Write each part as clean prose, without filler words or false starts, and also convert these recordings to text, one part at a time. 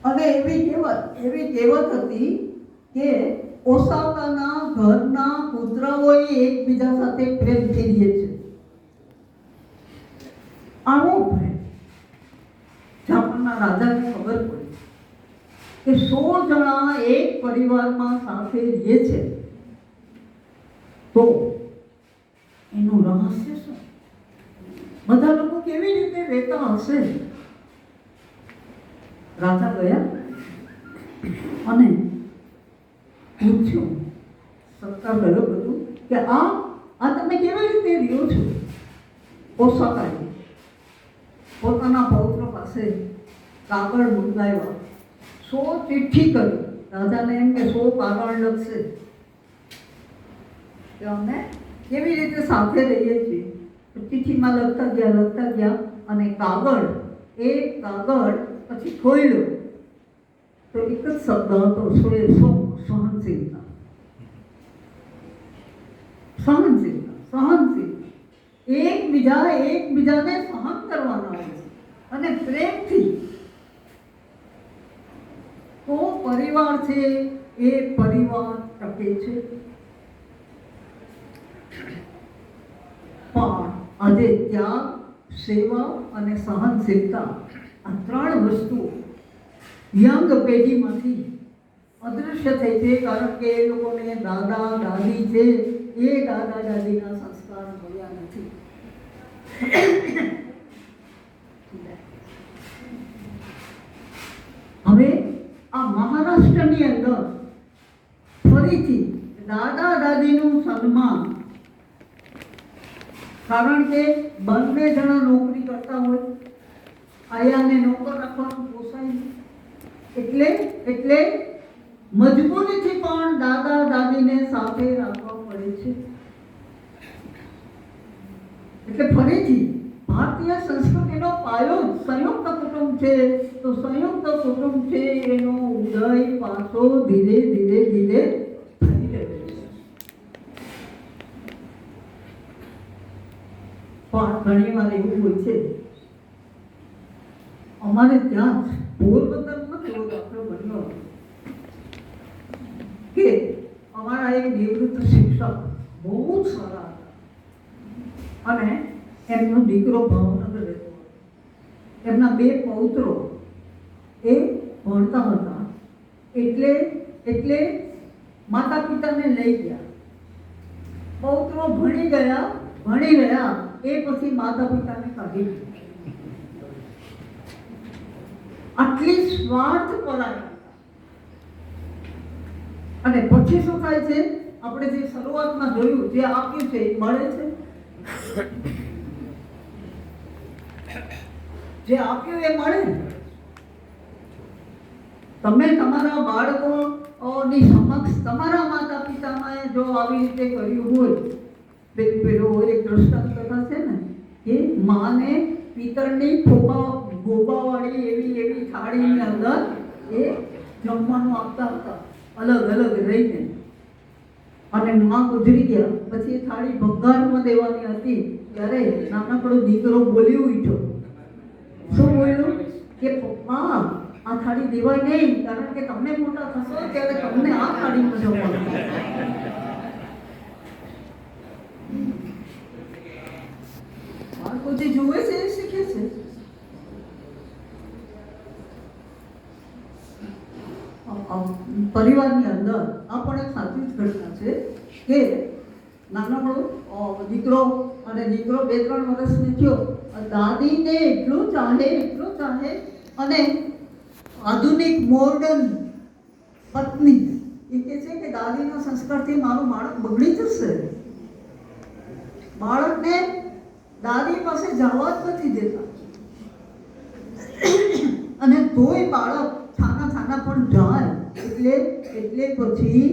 અને એવી કહેવત હતી કે ઓસાકાના ઘરના કૂતરાઓ એકબીજા સાથે પ્રેમથી રહે છે. આવો પ્રેમ જાપાનના રાજાને ખબર પડી કે 100 જણા એક પરિવારમાં સાથે રહે છે, તો એનું રહસ્ય શું? બધા લોકો કેવી રીતે રહેતા હશે? રાજા ગયા અને પૂછ્યું, સત્કાર કર્યો બધું કે આ તમે કેવી રીતે રહ્યો છો? ઓસાકાએ પોતાના પૌત્ર પાસે કાગળ મંગાવ્યા, 100 ચિઠ્ઠી કરી. રાજાને એમ કે 100 કાગળ લખશે કે અમે કેવી રીતે સાથે રહીએ છીએ. ચિઠ્ઠીમાં લખતા ગયા અને કાગળ પછી ખોલ્યો તો એક જ શબ્દ હતો, સહનશીલતા. એકબીજાને સહન કરવાના હોય અને પ્રેમથી, તો પરિવાર છે એ પરિવાર ટકે છે. પણ આજે ત્યાગ, સેવા અને સહનશીલતા, આ 3 વસ્તુ યંગ પેઢીમાંથી અદૃશ્ય થઈ છે. કારણ કે એ લોકોને દાદા દાદી છે એ દાદા દાદીના સંસ્કાર મળ્યા નથી. હવે આ મહારાષ્ટ્રની અંદર ફરીથી દાદા દાદીનું સન્માન, કારણ કે બંને જણા નોકરી કરતા હોય, આયાને નોકર રાખવાનું પોસાય નહીં, એટલે મજબૂરીથી પણ દાદા દાદીને સાથે રાખવા પડે છે. એટલે ફરીથી ભારતીય સંસ્કૃતિનો પાયો સંયુક્ત કુટુંબ છે. તો સંયુક્ત કુટુંબ છે એનો ઉદય પાછો ધીરે ધીરે થઈ રહ્યો છે. પણ ઘણી વાર એવું હોય છે, અમારે ત્યાં પોરબંદરમાં એવો દાખલો બન્યો કે અમારા એક નિવૃત્ત શિક્ષક બહુ જ સારા હતા અને એમનો દીકરો ભાવનગર રહેતો હતો. એમના 2 પૌત્રો એ ભણતા હતા, એટલે માતા પિતાને લઈ ગયા. પૌત્રો ભણી રહ્યા એ પછી માતા પિતાને કાઢી દીધા. આટલી સ્વાર્થ પરાયણ. અને પછી શું થાય છે? આપણે જે શરૂઆતમાં જોયું, જે આપ્યું છે એ મળે છે. જે આપ્યું એ મળે. તમે તમારા બાળકોની સમક્ષ તમારા માતા પિતામાં જો આવી રીતે કર્યું હોય, પેલો એક દ્રષ્ટાંત કથા છે ને કે માને પિત્તળની ગોબાવાળી એવી થાળીની અંદર એ જમવાનું આપતા હતા, અલગ રહીને. અને માં ગુજરી ગયા પછી એ થાળી ભંગારમાં દેવાની હતી ત્યારે નાનકડો દીકરો બોલી ઉઠ્યો. શું બોલ્યો? કે પપ્પા, આ થાળી દેવાય નહીં, કારણ કે તમે મોટા થશો ત્યારે તમને આ થાળીમાં જમવાનું. બાળકો જે જોવે છે એ શીખે છે. પરિવારની અંદર આ પણ એક સાચી જ ઘટના છે કે નાનકડો દીકરો 2-3 વર્ષનો થયો, દાદીને એટલો ચાહે અને આધુનિક મોડર્ન પત્ની એ કહે છે કે દાદીના સંસ્કારથી મારું બાળક બગડી જશે. બાળકને દાદી પાસે જવા જ નથી દેતા અને તોય બાળક છાના પણ જાય. એટલે પછી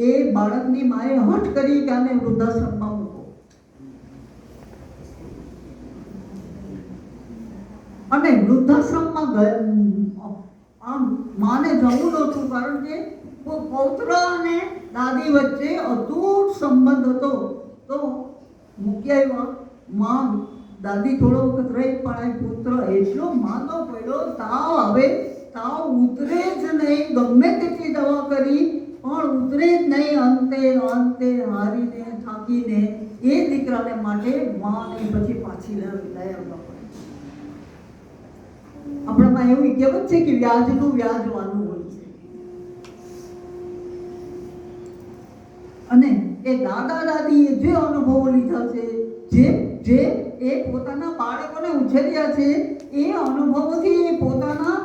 એ બાળકની માએ હઠ કરી કે આને વૃદ્ધાશ્રમમાં મૂકો. અને વૃદ્ધાશ્રમમાં આમ માને જવું નહોતું, કારણ કે પૌત્ર અને દાદી વચ્ચે અતૂટ સંબંધ હતો. તો મૂકી આવ્યા માં દાદી થોડો વખત રહી પણ આ પુત્ર એટલો માંદો પડ્યો, તાવ ઉતરે જ નહીં, ગમે તેટલી દવા કરી પણ ઉતરે જ નહીં. અંતે હારીને થાકીને એ દીકરાને માટે માને પછી પાછી લઈ આવવા પડે. આપણામાં એવું કહેવત છે કે વ્યાજનું વ્યાજવાનું હોય છે. અને એ દાદા દાદીએ જે અનુભવો લીધા છે, જે એ પોતાના બાળકોને ઉછેર્યા છે, એ અનુભવોથી એ પોતાના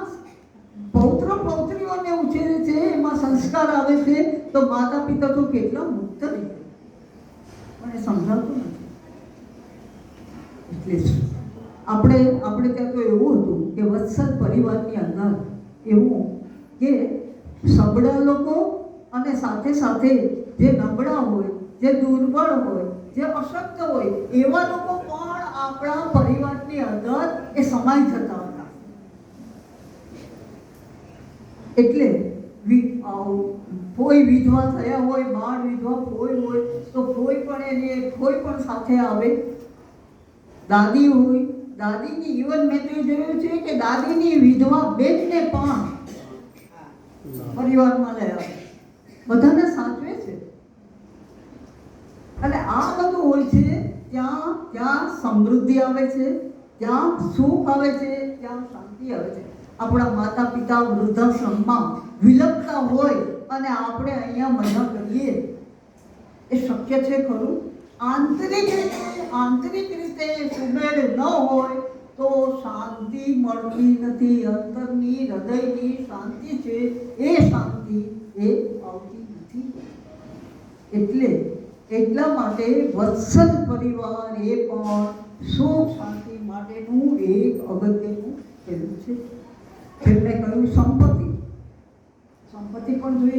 પૌત્ર પૌત્રીઓને ઉછેરે છે, એમાં સંસ્કાર આવે છે. તો માતા પિતા તો કેટલા મુક્ત રહે, પણ એ સમજાતું નથી. એટલે આપણે ત્યાં તો એવું હતું કે વત્સલ પરિવારની અંદર એવું કે સબળા લોકો અને સાથે સાથે જે નબળા હોય, જે દુર્બળ હોય, જે અશક્ત હોય, એવા લોકો પણ આપણા પરિવારની અંદર એ સમાઈ જતા હતા. એટલે કોઈ વિધવા થયા હોય, બાળ વિધવા હોય તો કોઈ પણ સાથે આવે. દાદી હોય, દાદીની ઇવન મેં તો જોયું છે કે દાદીની વિધવા બેનને પણ પરિવારમાં લઈ આવે, બધાને સાચવે છે. અને આ બધું હોય છે ત્યાં સમૃદ્ધિ આવે છે, ત્યાં સુખ આવે છે, ત્યાં શાંતિ આવે છે. આપણા માતા પિતા વૃદ્ધાશ્રમમાં વિલપતા હોય અને આપણે અહીંયા મજા કરીએ, એ શક્ય છે ખરું? આંતરિક રીતે સુમેળ ન હોય તો શાંતિ મળતી નથી. અંતરની હૃદયની શાંતિ છે, એ શાંતિ એ આવતી નથી. એટલા માટે વત્સલ પરિવાર એ પણ સુખ શાંતિ માટેનું એક અગત્યનું પહેલું છે. એમને કહ્યું સંપત્તિ પણ જોઈએ.